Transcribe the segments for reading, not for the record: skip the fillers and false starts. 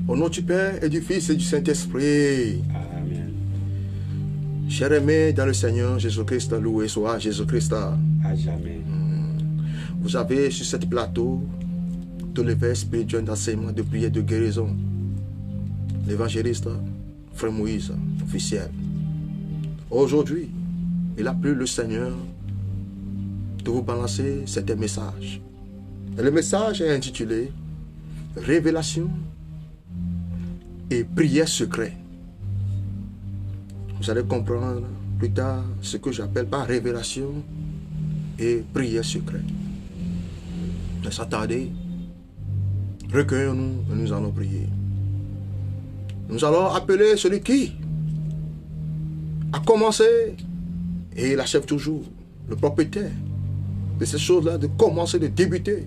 Au nom du Père et du Fils et du Saint-Esprit. Amen. Chers aimés dans le Seigneur Jésus-Christ, loué soit Jésus-Christ. À jamais. Vous avez sur ce plateau tous les vers spirituels d'enseignement, de prière, de guérison. L'évangéliste, Frère Moïse, officiel. Aujourd'hui, il a plu le Seigneur de vous balancer certains messages. Et le message est intitulé Révélation et prière secrète. Vous allez comprendre plus tard ce que j'appelle par révélation et prière secrète. Ne s'attarder, recueillons-nous et nous allons prier. Nous allons appeler celui qui a commencé et il achève toujours, le propriétaire de ces choses-là, de commencer, de débuter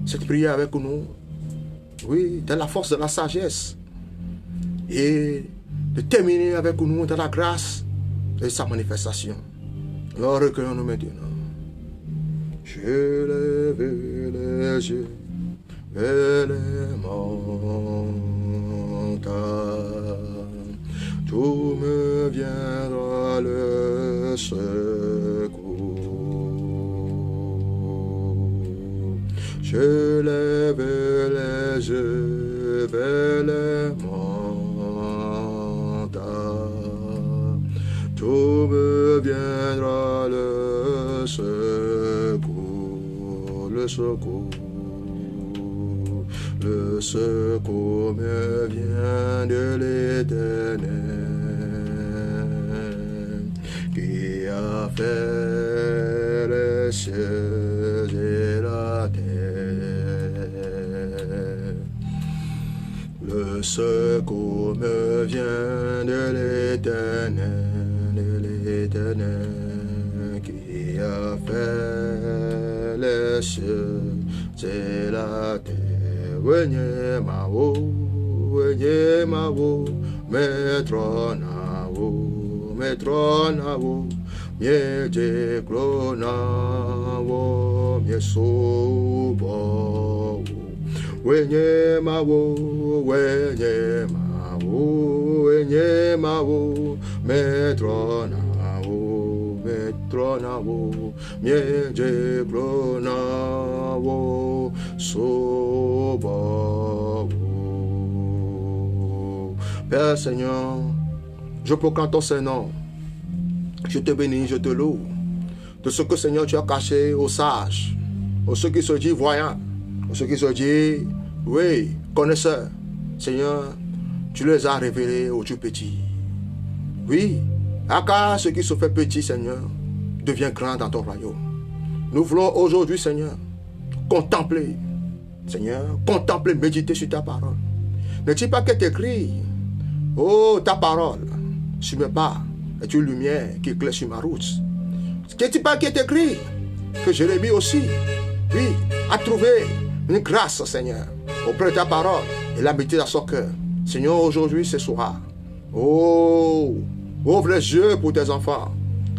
cette prière avec nous. Oui, dans la force de la sagesse. Et de terminer avec nous dans la grâce de sa manifestation. Alors recueillons-nous maintenant. Je lève les yeux vers les montagnes. Tout me viendra le secours. Je lève les yeux vers les montagnes. Tout me viendra le secours, le secours. Le secours me vient de l'Éternel, qui a fait les cieux et la terre. Le secours me vient de l'Éternel, qui a fait les cieux et la terre. Wenye mawo, metronawo, mieje klonawo, miesobo. Wenye mawo, metronawo, mieje klonawo, sobo. Père Seigneur, je proclame ton Saint-Nom. Je te bénis, je te loue. De ce que Seigneur tu as caché aux sages, aux ceux qui se disent voyants, aux ceux qui se disent, oui, connaisseurs. Seigneur, tu les as révélés aux tout petits. Oui, car ce qui se fait petit, Seigneur, devient grand dans ton royaume. Nous voulons aujourd'hui, Seigneur, contempler, méditer sur ta parole. N'est-il pas que t'écris, oh, ta parole, sur mes pas, est une lumière qui éclaire sur ma route. N'est-il pas que t'écris, que Jérémie aussi, oui, a trouvé une grâce, Seigneur, auprès de ta parole, et l'a médité dans son cœur. Seigneur, aujourd'hui, ce soir, oh, ouvre les yeux pour tes enfants,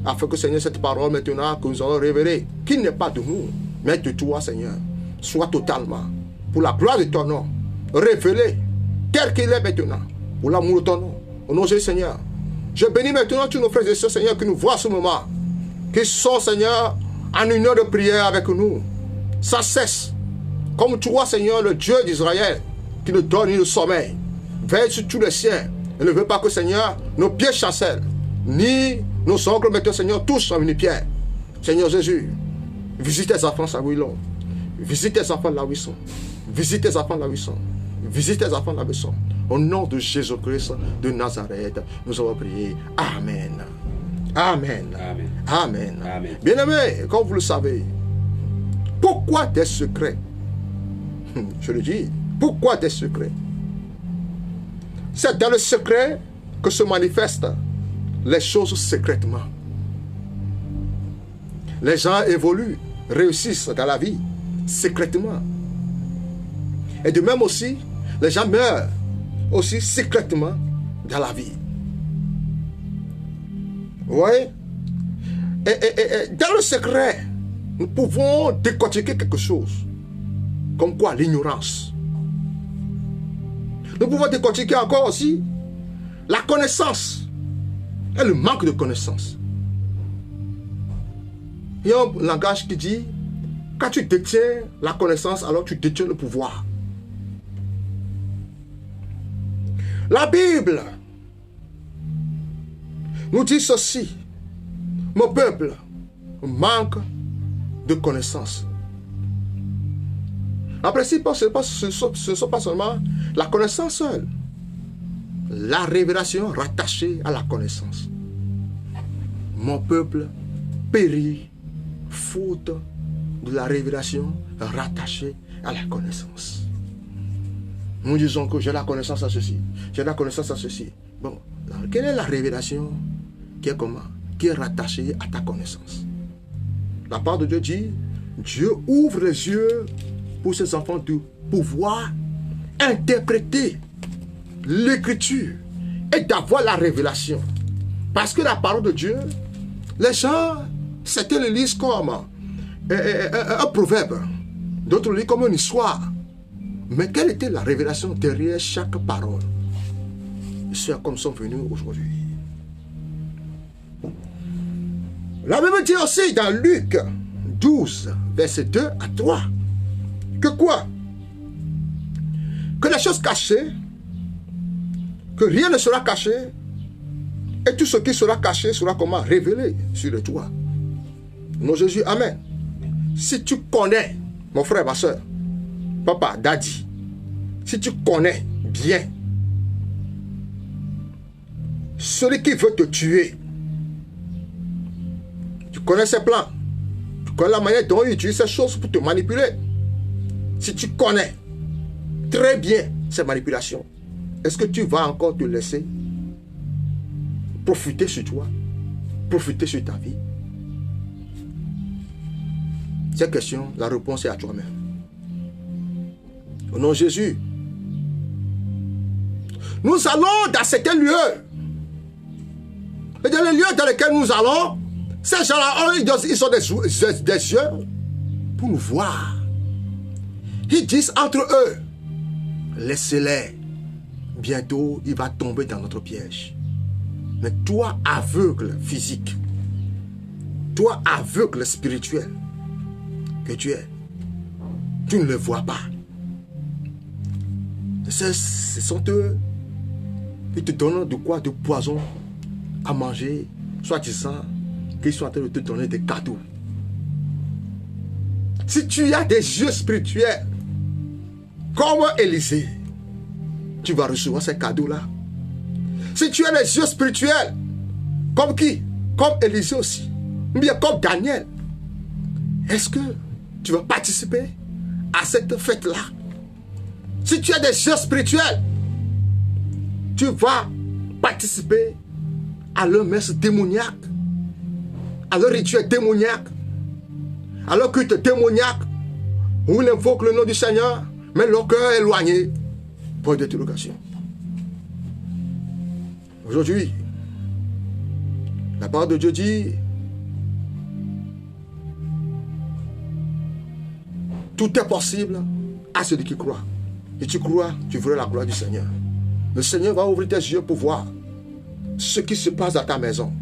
afin que, Seigneur, cette parole maintenant que nous allons révéler, qui n'est pas de nous, mais de toi, Seigneur, soit totalement, pour la gloire de ton nom, révélé, tel qu'il est maintenant, pour l'amour de ton nom, au nom de Seigneur. Je bénis maintenant tous nos frères et sœurs, Seigneur, qui nous voient ce moment, qui sont, Seigneur, en union de prière avec nous, sans cesse, comme toi, Seigneur, le Dieu d'Israël, qui nous donne le sommeil, veille sur tous les siens, et ne veut pas que, Seigneur, nos pieds chancellent, ni nos ongles, maintenant, Seigneur, tous en une pierre. Seigneur Jésus, visite tes enfants là où ils sont. Visite tes enfants là où ils sont. Visite tes enfants là où ils sont. Visite tes enfants là où ils sont. Au nom de Jésus-Christ de Nazareth, nous avons prié. Amen. Amen. Amen. Amen. Amen. Bien-aimés, comme vous le savez, pourquoi des secrets? Je le dis, pourquoi des secrets? C'est dans le secret que se manifestent les choses secrètement. Les gens évoluent, réussissent dans la vie secrètement. Et de même aussi, les gens meurent aussi secrètement dans la vie. Vous voyez? Et dans le secret, nous pouvons décortiquer quelque chose. Comme quoi l'ignorance. Nous pouvons décortiquer encore aussi la connaissance et le manque de connaissance. Il y a un langage qui dit, quand tu détiens la connaissance, alors tu détiens le pouvoir. La Bible nous dit ceci: mon peuple manque de connaissance. En principe, ce ne sont pas seulement la connaissance seule, la révélation rattachée à la connaissance. Mon peuple périt faute de la révélation rattachée à la connaissance. Nous disons que j'ai la connaissance à ceci, j'ai la connaissance à ceci. Bon, alors, quelle est la révélation qui est comment? Qui est rattachée à ta connaissance? La part de Dieu dit, Dieu ouvre les yeux pour ses enfants de pouvoir interpréter l'écriture et d'avoir la révélation. Parce que la parole de Dieu, les gens, certains le lisent comme un proverbe, d'autres le lisent comme une histoire. Mais quelle était la révélation derrière chaque parole? C'est comme sont venus aujourd'hui. La Bible dit aussi dans Luc 12, verset 2 à 3, que quoi? Que les choses cachées, que rien ne sera caché, et tout ce qui sera caché sera comment? Révélé sur le toit. Mon Jésus, amen. Si tu connais, mon frère, ma soeur, papa, daddy, si tu connais bien celui qui veut te tuer, tu connais ses plans, tu connais la manière dont il utilise ces choses pour te manipuler. Si tu connais très bien ces manipulations, est-ce que tu vas encore te laisser profiter sur toi, profiter sur ta vie? Cette question, la réponse est à toi-même. Au nom de Jésus, nous allons dans certains lieux. Et dans les lieux dans lesquels nous allons, ces gens-là, ils ont des yeux pour nous voir. Ils disent entre eux, laissez-les. Bientôt, il va tomber dans notre piège. Mais toi, aveugle physique, toi, aveugle spirituel que tu es, tu ne le vois pas. Ce sont eux qui te donnent de quoi? De poison à manger, soit disant qu'ils sont en train de te donner des cadeaux. Si tu as des yeux spirituels comme Élisée, tu vas recevoir ces cadeaux-là. Si tu as des yeux spirituels comme qui? Comme Élisée aussi, ou bien comme Daniel, est-ce que tu vas participer à cette fête-là? Si tu as des yeux spirituels, tu vas participer à leur messe démoniaque, à leur rituel démoniaque, à leur culte démoniaque, où ils invoquent le nom du Seigneur, mais leur cœur est éloigné. Point d'interrogation. Aujourd'hui, la parole de Dieu dit, tout est possible à celui qui croit. Et tu crois, tu verras la gloire du Seigneur. Le Seigneur va ouvrir tes yeux pour voir ce qui se passe dans ta maison,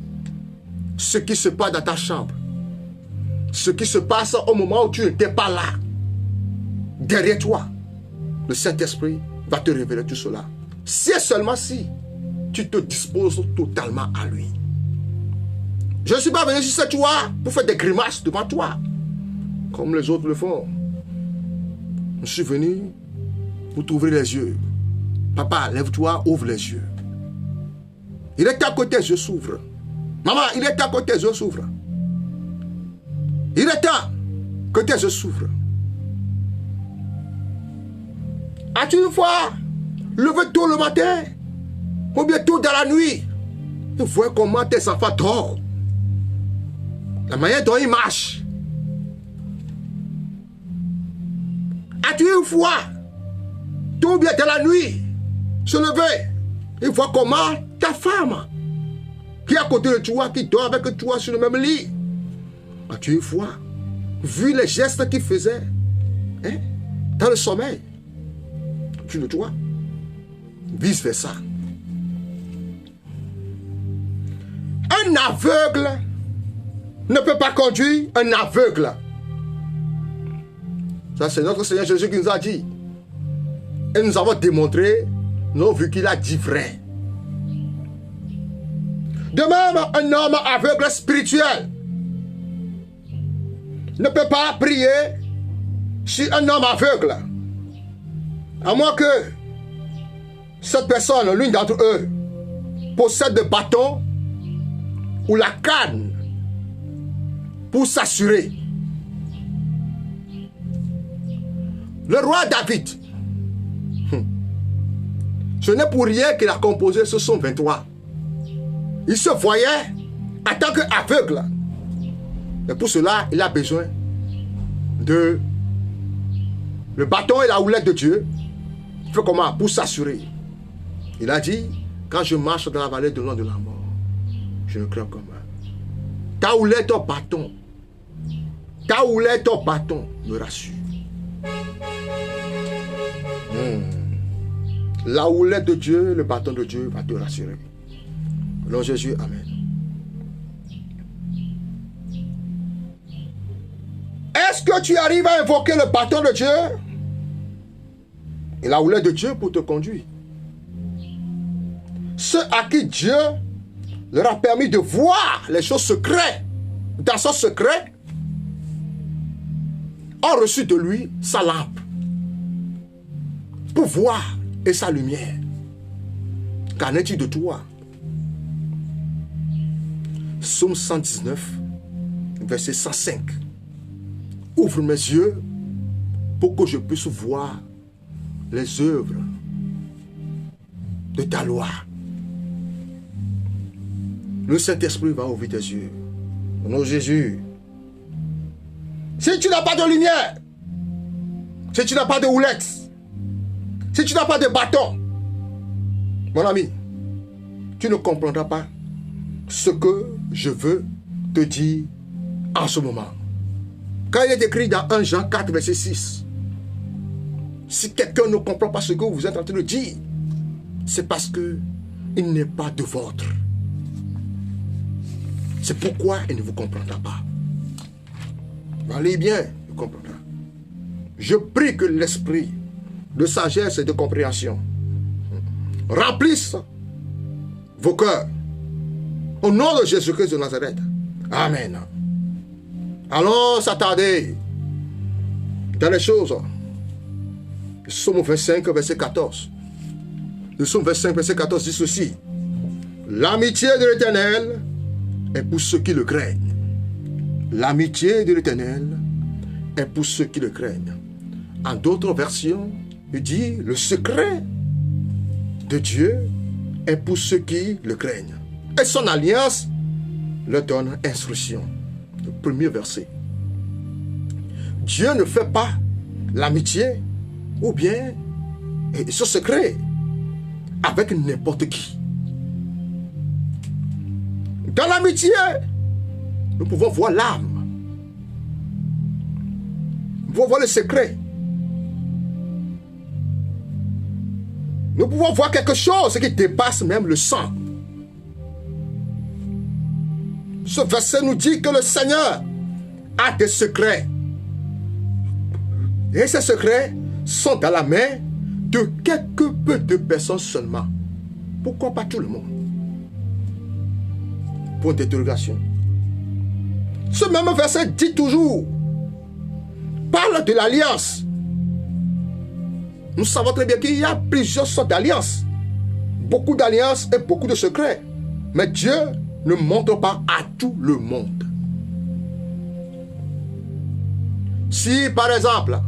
ce qui se passe dans ta chambre, ce qui se passe au moment où tu n'étais pas là. Derrière toi, le Saint-Esprit va te révéler tout cela. Si et seulement si tu te disposes totalement à lui. Je ne suis pas venu sur ce toit pour faire des grimaces devant toi, comme les autres le font. Je suis venu pour t'ouvrir les yeux. Papa, lève-toi, ouvre les yeux. Il est temps que tes yeux s'ouvrent. Maman, il est temps que tes yeux s'ouvrent. Il est temps que tes yeux s'ouvrent. As-tu une fois levé tôt le matin ou bien tôt dans la nuit et vois comment tes enfants dorment, la manière dont ils marchent? As-tu une fois tôt ou bien dans la nuit se lever et voir comment ta femme qui est à côté de toi, qui dort avec toi sur le même lit, as-tu une fois vu les gestes qu'il faisait dans le sommeil? Tu le vois. vice-versa. Un aveugle ne peut pas conduire un aveugle. Ça, c'est notre Seigneur Jésus qui nous a dit. Et nous avons démontré, nous avons vu qu'il a dit vrai. De même, un homme aveugle spirituel ne peut pas prier sur un homme aveugle. À moins que cette personne, l'une d'entre eux, possède le bâton ou la canne pour s'assurer. Le roi David, ce n'est pour rien qu'il a composé ce psaume 23. Il se voyait en tant qu'aveugle. Et pour cela, il a besoin de le bâton et la houlette de Dieu. Il fait comment? Pour s'assurer. Il a dit, quand je marche dans la vallée de l'ombre de la mort, je ne crains comment. Ta houlette au bâton, me rassure. La houlette de Dieu, le bâton de Dieu va te rassurer. Au nom de Jésus, amen. Est-ce que tu arrives à invoquer le bâton de Dieu et la houlette de Dieu pour te conduire? Ceux à qui Dieu leur a permis de voir les choses secrètes dans son secret ont reçu de lui sa lampe pour voir et sa lumière. Qu'en est-il de toi? Psaume 119, verset 105. Ouvre mes yeux pour que je puisse voir les œuvres de ta loi. Le Saint-Esprit va ouvrir tes yeux. Au nom de Jésus. Si tu n'as pas de lumière, si tu n'as pas de houlette, si tu n'as pas de bâton, mon ami, tu ne comprendras pas ce que je veux te dire en ce moment. Quand il est écrit dans 1 Jean 4, verset 6, si quelqu'un ne comprend pas ce que vous êtes en train de dire, c'est parce qu'il n'est pas de vôtre. C'est pourquoi il ne vous comprendra pas. Allez bien, il comprendra. Je prie que l'esprit de sagesse et de compréhension remplisse vos cœurs. Au nom de Jésus-Christ de Nazareth. Amen. Allons s'attarder dans les choses. Le psaume 25, verset 14. Le psaume 25, verset 14 dit ceci. L'amitié de l'Éternel est pour ceux qui le craignent. L'amitié de l'Éternel est pour ceux qui le craignent. En d'autres versions, il dit le secret de Dieu est pour ceux qui le craignent. Et son alliance leur donne instruction. Le premier verset. Dieu ne fait pas l'amitié ou bien ce secret avec n'importe qui. Dans l'amitié, nous pouvons voir l'âme. Nous pouvons voir le secret. Nous pouvons voir quelque chose qui dépasse même le sang. Ce verset nous dit que le Seigneur a des secrets. Et ces secrets sont dans la main de quelques peu de personnes seulement. Pourquoi pas tout le monde? Point d'interrogation. Ce même verset dit toujours, parle de l'alliance. Nous savons très bien qu'il y a plusieurs sortes d'alliances. Beaucoup d'alliances et beaucoup de secrets. Mais Dieu ne montre pas à tout le monde. Si, par exemple,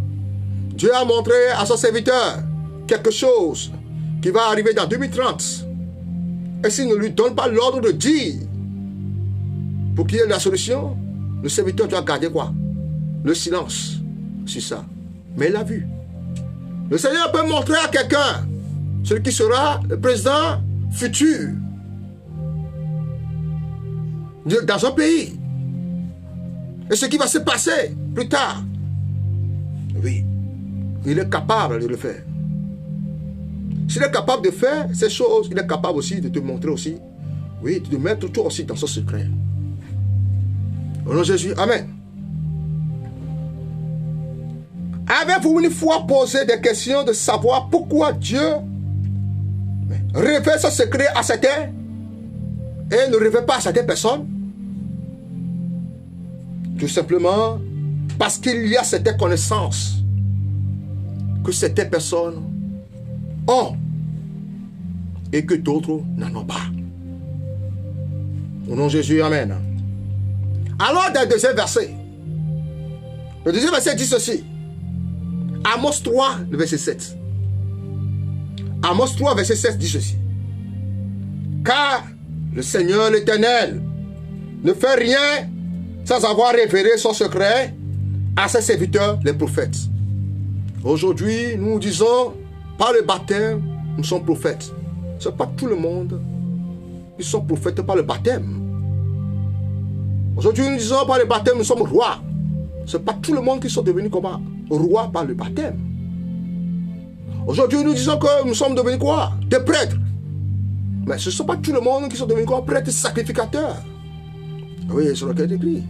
Dieu a montré à son serviteur quelque chose qui va arriver dans 2030, et s'il ne lui donne pas l'ordre de dire pour qu'il y ait la solution, le serviteur doit garder quoi? Le silence sur ça. Mais il l'a vu. Le Seigneur peut montrer à quelqu'un celui qui sera le président futur dans un pays. Et ce qui va se passer plus tard. Oui, il est capable de le faire. S'il est capable de faire ces choses, il est capable aussi de te montrer aussi, oui, de te mettre toi aussi dans ce secret. Au nom de Jésus, amen. Avez-vous une fois posé des questions de savoir pourquoi Dieu révèle ce secret à certains et ne révèle pas à certaines personnes? Tout simplement parce qu'il y a certaines connaissances que certaines personnes ont et que d'autres n'en ont pas. Au nom de Jésus, amen. Alors, dans le deuxième verset, le deuxième verset dit ceci. Amos 3, le verset 7. Amos 3, verset 7 dit ceci. Car le Seigneur l'Éternel ne fait rien sans avoir révélé son secret à ses serviteurs, les prophètes. Aujourd'hui, nous disons, par le baptême, nous sommes prophètes. Ce n'est pas tout le monde qui sont prophètes par le baptême. Aujourd'hui, nous disons, par le baptême, nous sommes rois. Ce n'est pas tout le monde qui sont devenus comment? Rois par le baptême. Aujourd'hui, nous disons que nous sommes devenus quoi? Des prêtres. Mais ce ne sont pas tout le monde qui sont devenus quoi? Prêtres sacrificateurs. Oui, c'est ce qu'il est écrit.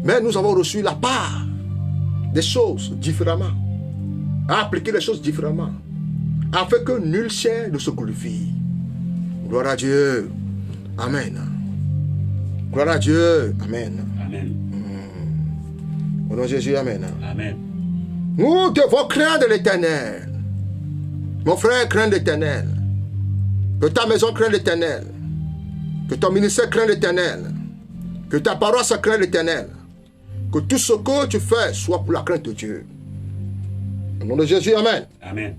Mais nous avons reçu la part des choses différemment. À appliquer les choses différemment. Afin que nul chair ne se glorifie. Gloire à Dieu. Amen. Gloire à Dieu. Amen. Amen. Au nom de Jésus, amen. Amen. Nous devons craindre l'Éternel. Mon frère, crains l'Éternel. Que ta maison craigne l'Éternel. Que ton ministère craigne l'Éternel. Que ta paroisse craigne l'Éternel. Que tout ce que tu fais soit pour la crainte de Dieu. Au nom de Jésus, amen. Amen.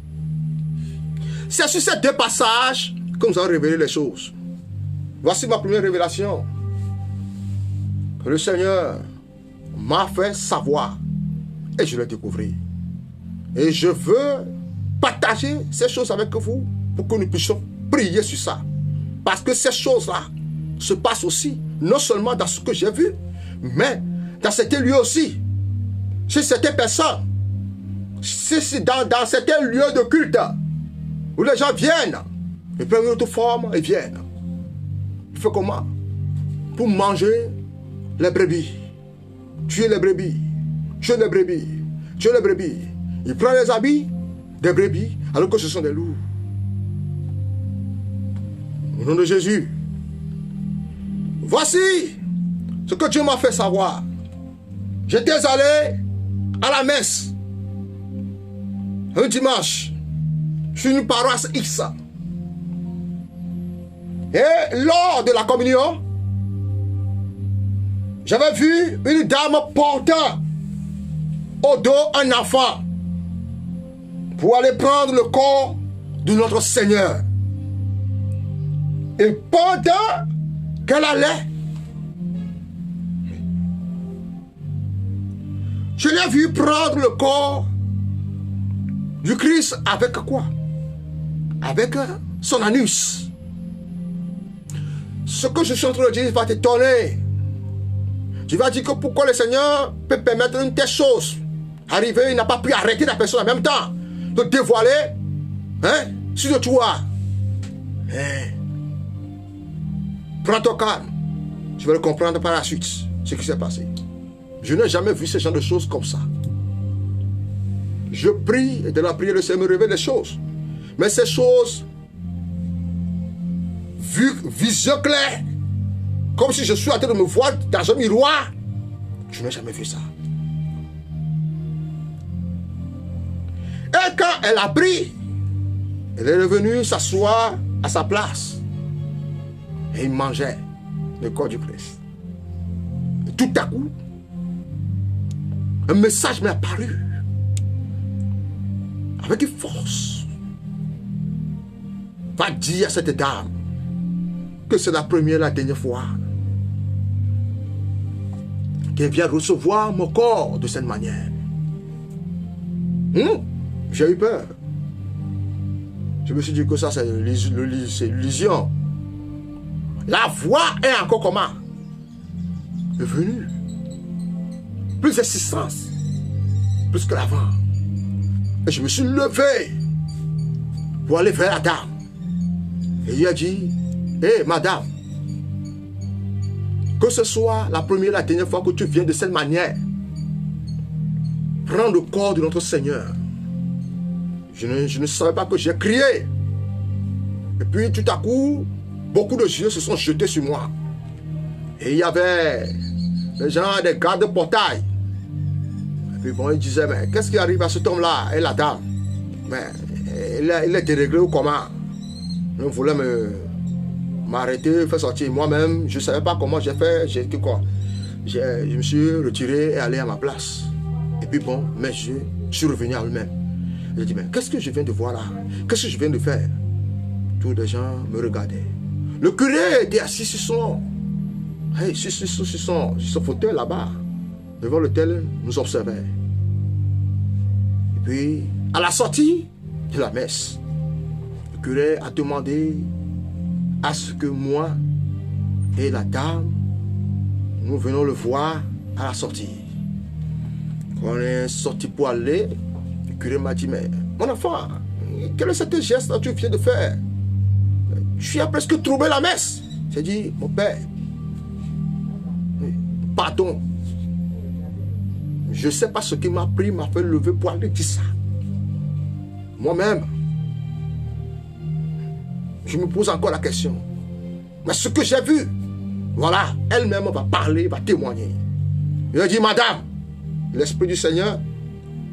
C'est sur ces deux passages que nous avons révélé les choses. Voici ma première révélation. Que le Seigneur m'a fait savoir et je l'ai découvert. Et je veux partager ces choses avec vous pour que nous puissions prier sur ça. Parce que ces choses-là se passent aussi, non seulement dans ce que j'ai vu, mais dans certains lieux aussi, chez certaines personnes, dans certains lieux de culte, où les gens viennent, ils prennent une autre forme et viennent. Il fait comment? Pour manger les brebis, tuer les brebis, tuer les brebis, tuer les brebis. Il prend les habits des brebis alors que ce sont des loups. Au nom de Jésus, voici ce que Dieu m'a fait savoir. J'étais allé à la messe un dimanche sur une paroisse X. Et lors de la communion, j'avais vu une dame portant au dos un enfant pour aller prendre le corps de notre Seigneur. Et pendant qu'elle allait, je l'ai vu prendre le corps du Christ avec quoi? Avec son anus. Ce que je suis en train de dire va t'étonner. Tu vas dire que pourquoi le Seigneur peut permettre une telle chose arriver, il n'a pas pu arrêter la personne en même temps, de dévoiler sur le toit. Prends ton calme. Tu vas le comprendre par la suite, ce qui s'est passé. Je n'ai jamais vu ce genre de choses comme ça. Je prie et de la prière, le Seigneur me révèle des choses. Mais ces choses, vision claire, comme si je suis en train de me voir dans un miroir, je n'ai jamais vu ça. Et quand elle a pris, elle est revenue s'asseoir à sa place. Et il mangeait le corps du Christ. Et tout à coup, un message m'est apparu. Avec une force. Va dire à cette dame que c'est la première et la dernière fois qu'elle vient recevoir mon corps de cette manière. J'ai eu peur. Je me suis dit que ça c'est l'illusion. La voix est encore comment? Est venue. Plus d'assistance. Plus que l'avant. Et je me suis levé. pour aller vers la dame. Et il a dit, hé madame, que ce soit la première et la dernière fois que tu viens de cette manière, prends le corps de notre Seigneur. Je ne savais pas que j'ai crié. Et puis tout à coup, beaucoup de yeux se sont jetés sur moi. Et il y avait des gens, des gardes de portail. Et puis bon, ils disaient, mais qu'est-ce qui arrive à cet homme-là et la dame? Mais il est déréglé ou comment? Ils voulaient m'arrêter, faire sortir. Moi-même, je ne savais pas comment j'ai fait. Je me suis retiré et allé à ma place. Et puis bon, mes yeux, je suis revenu à eux-mêmes. J'ai dit, mais qu'est-ce que je viens de voir là? Qu'est-ce que je viens de faire? Tous les gens me regardaient. Le curé était assis sur son fauteuil là-bas, devant lequel nous observait. Et puis, à la sortie de la messe, le curé a demandé à ce que moi et la dame, nous venons le voir à la sortie. Quand on est sorti pour aller, le curé m'a dit, mais mon enfant, quel est ce geste que tu viens de faire? Tu as presque troublé la messe. J'ai dit, mon père, pardon. Je ne sais pas ce qui m'a pris, m'a fait lever pour aller dire ça. Moi-même, je me pose encore la question. Mais ce que j'ai vu, voilà, elle-même va parler, va témoigner. Il a dit, madame, l'Esprit du Seigneur,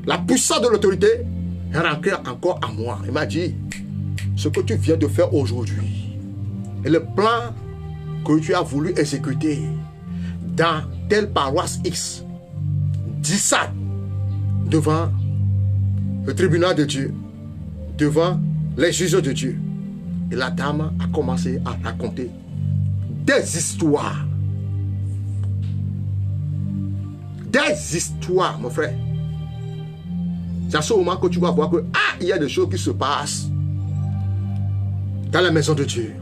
la puissance de l'autorité est rentrée encore à moi. Il m'a dit, ce que tu viens de faire aujourd'hui, et le plan que tu as voulu exécuter dans telle paroisse X, dis ça devant le tribunal de Dieu, devant les juges de Dieu. Et la dame a commencé à raconter des histoires. Des histoires, mon frère. C'est à ce moment que tu vas voir que il y a des choses qui se passent dans la maison de Dieu.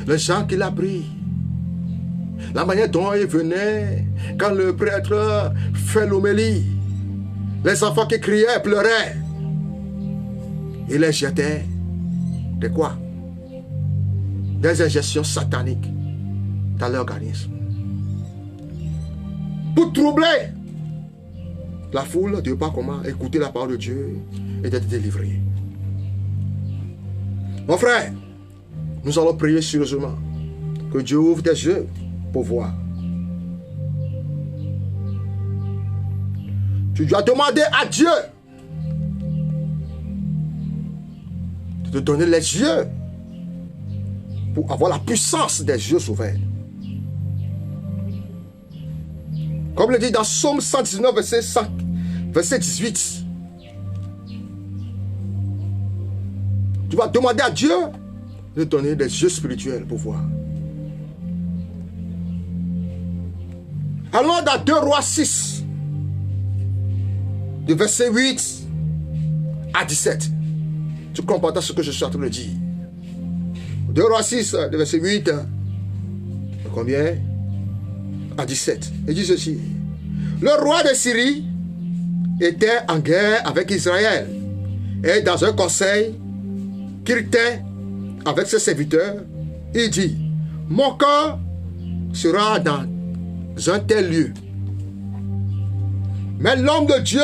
Les gens qui l'a pris, la manière dont il venait, quand le prêtre fait l'homélie, les enfants qui criaient, pleuraient, il les jetait de quoi? Des injections sataniques dans l'organisme. Pour troubler la foule, de pas comment écouter la parole de Dieu et d'être délivré. Mon frère, nous allons prier sérieusement que Dieu ouvre tes yeux pour voir. Tu dois demander à Dieu de te donner les yeux pour avoir la puissance des yeux ouverts. Comme le dit dans Psaume 119, verset 18. Tu vas demander à Dieu de te donner des yeux spirituels pour voir. Allons dans 2 Rois 6, de verset 8 à 17. Tu comprends ce que je suis en train de dire. 2 Rois 6, de verset 8 combien? À 17. Il dit ceci. Le roi de Syrie était en guerre avec Israël. Et dans un conseil qu'il était avec ses serviteurs, il dit, mon cœur sera dans un tel lieu. Mais l'homme de Dieu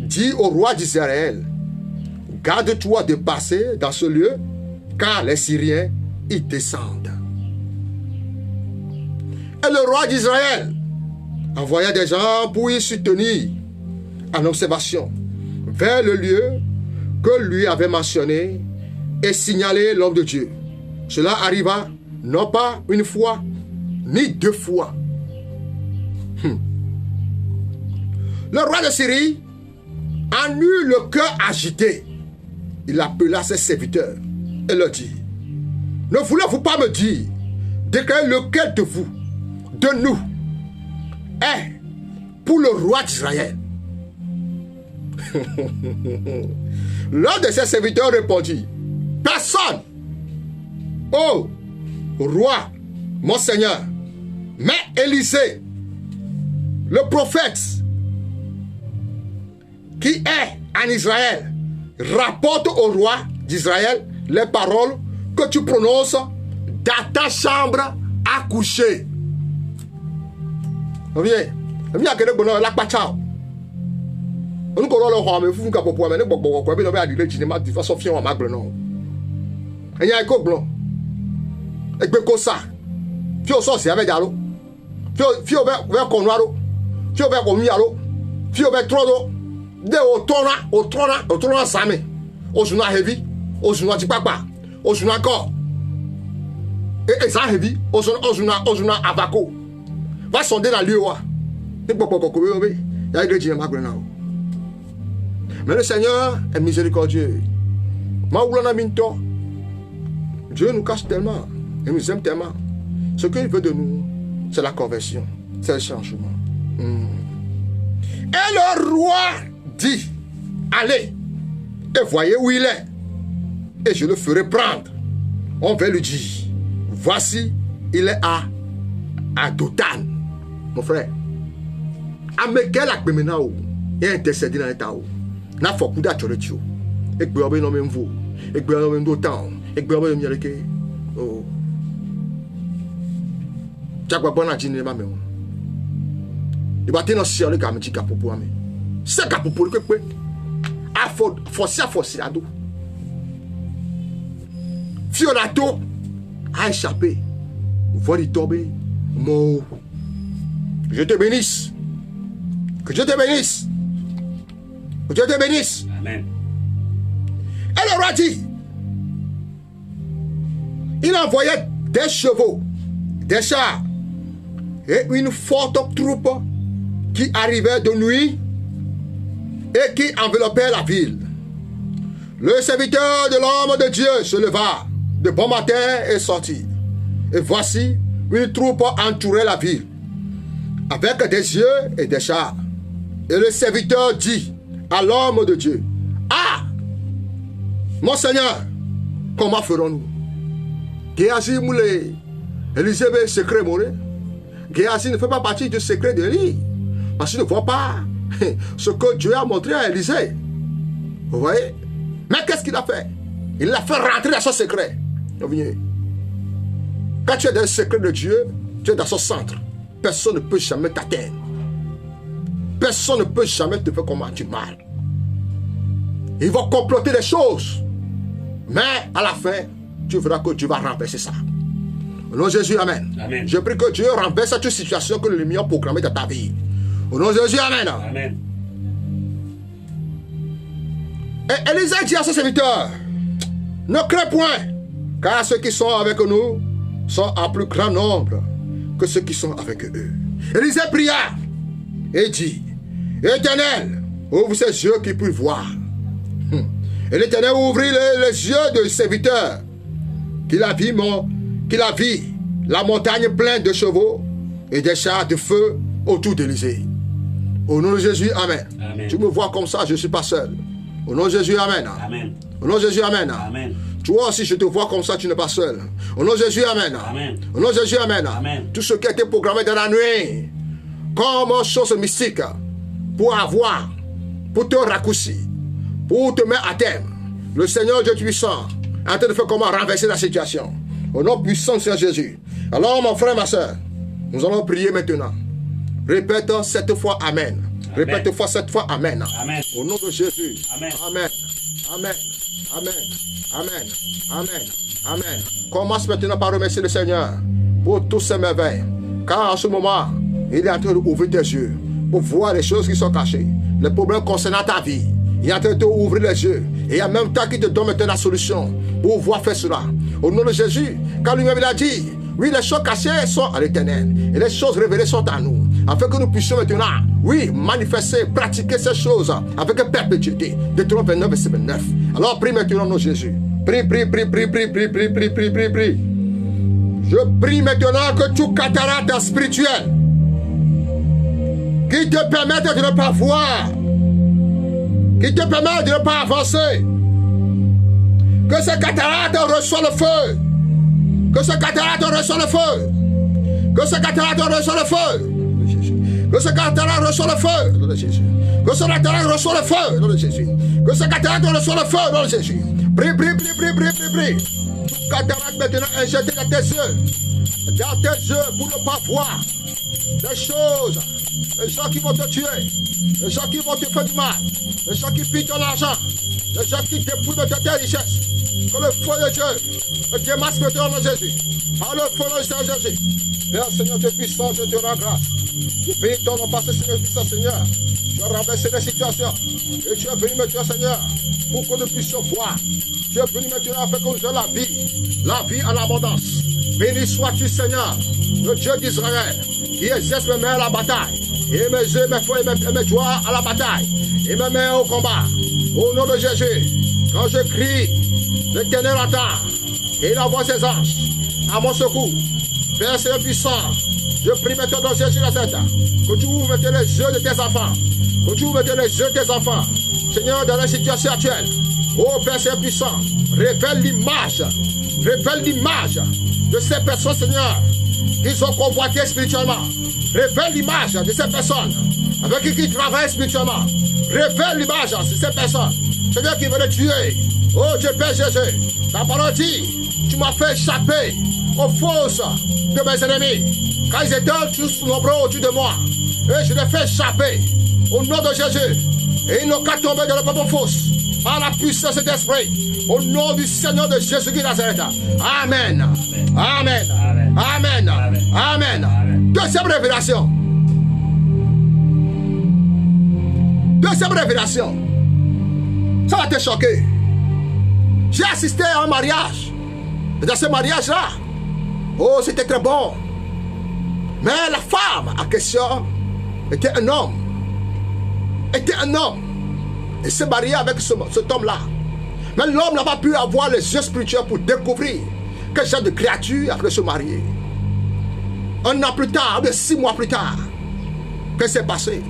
dit au roi d'Israël, garde-toi de passer dans ce lieu, car les Syriens y descendent. Et le roi d'Israël envoya des gens pour y soutenir en observation vers le lieu que lui avait mentionné et signalé l'homme de Dieu. Cela arriva non pas une fois, ni 2 fois. Le roi de Syrie en eut le cœur agité. Il appela ses serviteurs et leur dit, ne voulez-vous pas me dire, déclarez lequel de vous, de nous, est pour le roi d'Israël? L'un de ses serviteurs répondit, personne. Oh, roi, mon Seigneur, mais Élisée, le prophète, qui est en Israël, rapporte au roi d'Israël les paroles que tu prononces dans ta chambre à coucher. Vous voyez, il y a quelqu'un qui a pas chao. On nous connaît le roi, mais vous n'avez pas pu amener beaucoup de choses. Mais il cinéma de façon fière en magle non. Il y a un coup blanc. Et puis comme ça, fio sorcier avec d'alo, fio vers connoiro, fio vers conmialo, fio vers trodo, de au trona samé, au journal heavy, au journal du papa, au journal corps. Et ça heavy, au journal avaco. Va sonder dans lieu wa. Ne pas il y a des gens magle non. Mais le Seigneur est miséricordieux. Dieu nous cache tellement. Il nous aime tellement. Ce qu'il veut de nous, c'est la conversion. C'est le changement. Et le roi dit, allez, et voyez où il est. Et je le ferai prendre. On va lui dire, voici, il est à Dothan. Mon frère. Amekel akbemenao. Et intercéder dans l'état. N'a pas coup d'atchorechio. Et que vous avez nommé vous. Et que vous avez nommé d'autant. Et que vous avez nommé que. Oh. Chakwa bona jini ma me. Il va tenir sur le gameti kapopo ame. C'est kapopo le que. A forcer ado. Fiolato a échappé. Voilà tomber. Mo. Je te bénisse. Que Dieu te bénisse. Que Dieu te bénisse. Amen. Et le roi dit, il envoyait des chevaux, des chars et une forte troupe qui arrivait de nuit et qui enveloppait la ville. Le serviteur de l'homme de Dieu se leva de bon matin et sortit. Et voici, une troupe entourait la ville avec des yeux et des chars. Et le serviteur dit à l'homme de Dieu, ah, mon Seigneur, comment ferons-nous? Géasi moulé, Élisée secret moulé. Géasi ne fait pas partie du secret d'Élie. Parce qu'il ne voit pas ce que Dieu a montré à Élisée. Vous voyez? Mais qu'est-ce qu'il a fait? Il l'a fait rentrer dans son secret. Quand tu es dans le secret de Dieu, tu es dans son centre. Personne ne peut jamais t'atteindre. Personne ne peut jamais te faire comment tu mal. Ils vont comploter des choses. Mais à la fin, tu verras que Dieu va renverser ça. Au nom de Jésus, amen. Amen. Je prie que Dieu renverse toute situation que le a programmée dans ta vie. Au nom de Jésus, amen. Amen. Et Élisée dit à ses serviteurs, ne crains point, car ceux qui sont avec nous sont en plus grand nombre que ceux qui sont avec eux. Élisée pria et dit, Éternel, ouvre ses yeux qui puissent voir. Et l'Éternel ouvrit les yeux de serviteur, qu'il a vu la montagne pleine de chevaux et des chars de feu autour d'Élisée. Au nom de Jésus, amen. Amen. Tu me vois comme ça, je ne suis pas seul. Au nom de Jésus, amen. Amen. Au nom de Jésus, amen. Amen. Tu vois, si je te vois comme ça, tu n'es pas seul. Au nom de Jésus, amen. Amen. Au nom de Jésus, amen. Amen. Tout ce qui a été programmé dans la nuit, comme chose mystique, pour avoir, pour te raccourcir, pour te mettre à terme. Le Seigneur Dieu puissant est en train de faire comment renverser la situation. Au nom puissant de Seigneur Jésus. Alors, mon frère, ma soeur, nous allons prier maintenant. Répète 7 fois Amen. Répète 7 fois Amen. Amen. Au nom de Jésus. Amen. Amen. Amen. Amen. Amen. Amen. Amen. Commence maintenant par remercier le Seigneur pour tous ces merveilles. Car en ce moment, il est en train d'ouvrir tes yeux pour voir les choses qui sont cachées. Les problèmes concernant ta vie. Il est en train de t'ouvrir les yeux. Et en même temps qu'il te donne maintenant la solution pour pouvoir faire cela. Au nom de Jésus, quand lui-même il a dit, oui, les choses cachées sont à l'Éternel. Et les choses révélées sont à nous. Afin que nous puissions maintenant, oui, manifester, pratiquer ces choses avec perpétuité. Deutéronome 29, verset 29. Alors prie maintenant au nom de Jésus. Prie, prie, prie, prie, prie, prie, prie, prie, prie, prie, prie. Je prie maintenant que tout cataracte spirituel qui te permette de ne pas voir, qui te permet de ne pas avancer, que ce cataracte reçoit le feu, que ce cataracte reçoit le feu, que ce cataracte reçoit le feu, que ce cataracte reçoit le feu, Que ce cataracte reçoit le feu dans le Jésus. Que ce cataracte reçoit le feu dans le Jésus. Prie, prie, prie, prie, prie, prie, prie. Tout cataracte maintenant injecté dans tes yeux. Dans tes yeux pour ne pas voir des choses. Les gens qui vont te tuer. Les gens qui vont te faire du mal. Les gens qui pillent ton argent. Les gens qui dépouillent de tes richesses. Que le feu de Dieu démasque maintenant dans Jésus. Par le feu de Jésus. Père Seigneur, tu es puissant, je te rends grâce. Je prie ton nom parce que Seigneur, puissant Seigneur. Tu as renversé les situations. Et tu es venu maintenant, Seigneur, pour que nous puissions voir. Tu es venu maintenant afin que nous ayons la vie en abondance. Béni sois-tu, Seigneur, le Dieu d'Israël, qui exerce mes mains à la bataille. Et mes yeux, mes feux et mes doigts à la bataille. Et mes mains au combat. Au nom de Jésus, quand je crie, l'Éternel entend. Et il envoie ses anges à mon secours. Père Seigneur puissant, je prie maintenant dans Jésus Nazareth, que tu ouvres maintenant les yeux de tes enfants. Que tu ouvres maintenant les yeux de tes enfants. Seigneur, dans la situation actuelle, oh Père Seigneur puissant, révèle l'image de ces personnes, Seigneur, qui sont convoitées spirituellement. Révèle l'image de ces personnes avec qui travaillent spirituellement. Révèle l'image de ces personnes, Seigneur, qui veulent tuer. Oh Dieu Père Jésus, ta parole dit, tu m'as fait échapper aux fausses de mes ennemis, car ils étaient tous nombreux au-dessus de moi. Et je les fais échapper au nom de Jésus. Et ils n'ont qu'à tomber dans le peuple fausse par la puissance de l'esprit. Au nom du Seigneur de Jésus de Nazareth. Amen. Amen. Amen. Amen. Amen. Deuxième révélation. Deuxième révélation. Ça va te choquer. J'ai assisté à un mariage. Et dans ce mariage-là, oh, c'était très bon. Mais la femme en question était un homme. Et se mariait avec cet homme-là. Mais l'homme n'a pas pu avoir les yeux spirituels pour découvrir quel genre de créature après se marier. 1 an plus tard, ou 6 mois plus tard, qu'est-ce qui s'est passé?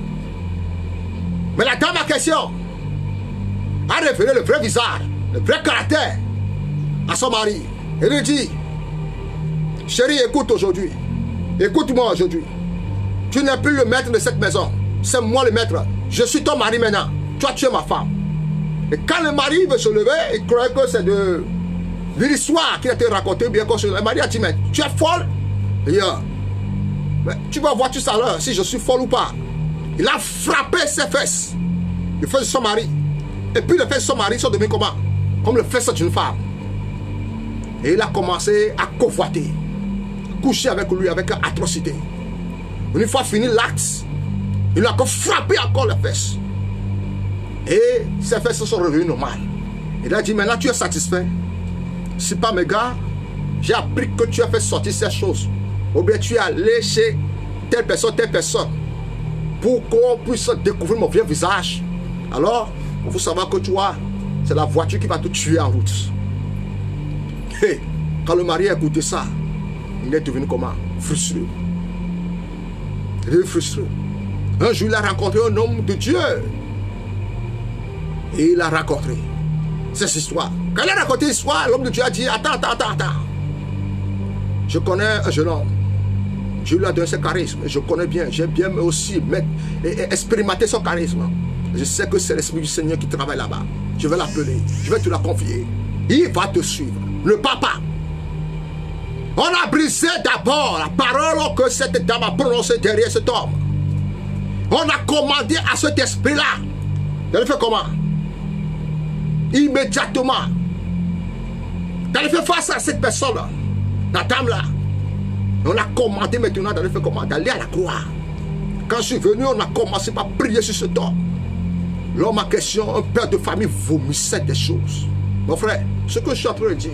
Mais la dame en question a révélé le vrai visage, le vrai caractère à son mari. Et lui dit, chérie, écoute aujourd'hui. Écoute-moi aujourd'hui. Tu n'es plus le maître de cette maison. C'est moi le maître. Je suis ton mari maintenant. Toi, tu es ma femme. Et quand le mari veut se lever, il croyait que c'est de l'histoire qui a été racontée. Bien que le mari a dit, mais tu es folle. Et mais tu vas voir tout à l'heure si je suis folle ou pas. Il a frappé ses fesses. Les fesses de son mari. Et puis les fesses de son mari sont devenues comment? Comme les fesses d'une femme. Et il a commencé à convoiter. Coucher avec lui avec atrocité. Une fois fini l'acte, il a encore frappé encore les fesses. Et ses fesses sont revenues normales. Il a dit, maintenant tu es satisfait. Si pas mes gars, j'ai appris que tu as fait sortir ces choses. Ou bien tu es allé chez telle personne, pour qu'on puisse découvrir mon vrai visage. Alors, il faut savoir que tu vois, c'est la voiture qui va te tuer en route. Et quand le mari a écouté ça, il est devenu comment? Frustré. Il est frustré. Un jour, il a rencontré un homme de Dieu. Et il a raconté cette histoire. Quand il a raconté l'histoire, l'homme de Dieu a dit, attends. Je connais un jeune homme. Dieu lui a donné ce charisme. Je connais bien. J'aime bien aussi expérimenter son charisme. Je sais que c'est l'Esprit du Seigneur qui travaille là-bas. Je vais l'appeler. Je vais te la confier. Il va te suivre. Le papa. On a brisé d'abord la parole que cette dame a prononcée derrière cet homme. On a commandé à cet esprit-là. Elle fait comment? Immédiatement. Elle fait face à cette personne-là. La dame-là. On a commandé maintenant d'aller faire comment? D'aller à la croix. Quand je suis venu, on a commencé par prier sur cet homme. L'homme en question, un père de famille, vomissait des choses. Mon frère, ce que je suis en train de dire,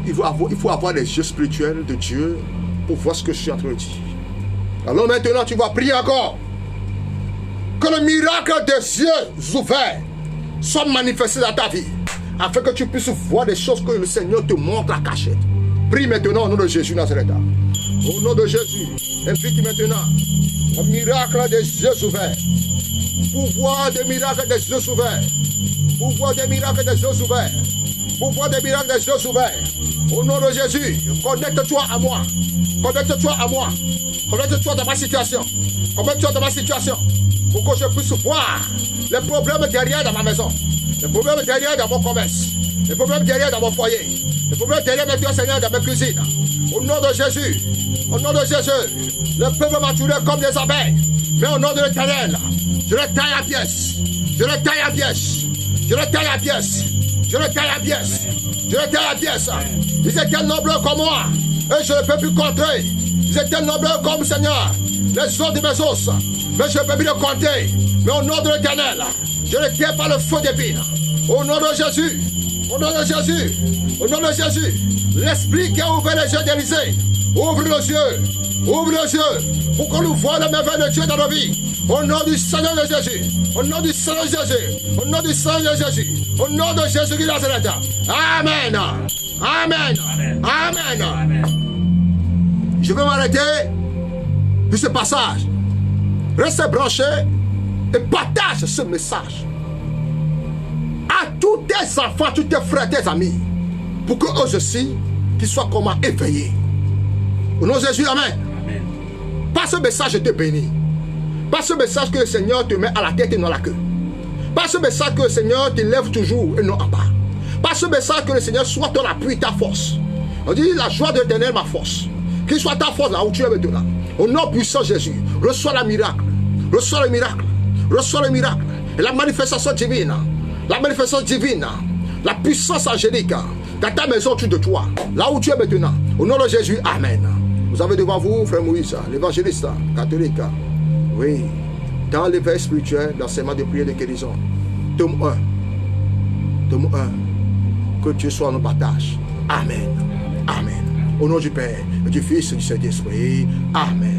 il faut avoir les yeux spirituels de Dieu pour voir ce que je suis en train de dire. Alors maintenant, tu vas prier encore. Que le miracle des yeux ouverts soit manifesté dans ta vie, afin que tu puisses voir des choses que le Seigneur te montre à cachette. Prie maintenant au nom de Jésus Nazareth. Au nom de Jésus, invite maintenant au miracle des yeux ouverts. Pouvoir des miracles des yeux ouverts. Pouvoir des miracles des yeux ouverts. Pouvoir des miracles des yeux ouverts. Au nom de Jésus, connecte-toi à moi. Connecte-toi à moi. Connecte-toi dans ma situation. Connecte-toi dans ma situation. Pour que je puisse voir les problèmes derrière dans ma maison. Les problèmes derrière dans mon commerce. Les problèmes derrière dans mon foyer. Les problèmes derrière maintenant, Seigneur, dans ma cuisine. Au nom de Jésus. Au nom de Jésus. Le peuple maturé comme des abeilles. Mais au nom de l'Éternel, je le taille à pièces. Je le taille à pièces. Je le taille à pièces. Je le taille à pièces. Je le taille à pièces. Ils étaient nombreux comme moi. Et je ne peux plus contrer. Ils étaient nombreux comme Seigneur. Les os de mes os. Mais je ne peux plus les compter. Mais au nom de l'Éternel, je les tiens par le feu d'épine. Au nom de Jésus. Au nom de Jésus. Au nom de Jésus. L'esprit qui a ouvert les yeux d'Élisée. Ouvre les yeux. Ouvre les yeux. Pour qu'on nous voie les merveilles de Dieu dans nos vies. Au nom du Seigneur de Jésus. Au nom du Seigneur de Jésus. Au nom du Seigneur de Jésus. Au nom de Jésus de Nazareth. Amen. Amen. Amen. Amen. Je vais m'arrêter de ce passage. Restez branchés et partage ce message à tous tes enfants, tous tes frères, tes amis, pour que eux aussi, qu'ils soient comment éveillés. Au nom de Jésus, amen. Amen. Par ce message, je te bénis. Par ce message que le Seigneur te met à la tête et non à la queue. Par ce message que le Seigneur te lève toujours et non en bas. Par ce message que le Seigneur soit ton appui, ta force. On dit la joie de l'Éternel, ma force. Qu'il soit ta force là où tu es maintenant. Au nom puissant de Jésus, reçois le miracle. Reçois le miracle. Reçois le miracle. Et la manifestation divine. La manifestation divine. La puissance angélique. Dans ta maison autour de toi. Là où tu es maintenant. Au nom de Jésus, amen. Vous avez devant vous, frère Moïse, l'évangéliste catholique. Oui. Dans l'éveil spirituel, l'enseignement de prière de guérison. Tome 1. Tome 1. Que Dieu soit nos partages. Amen. Amen. Au nom du Père, du Fils et du Saint-Esprit. Amen.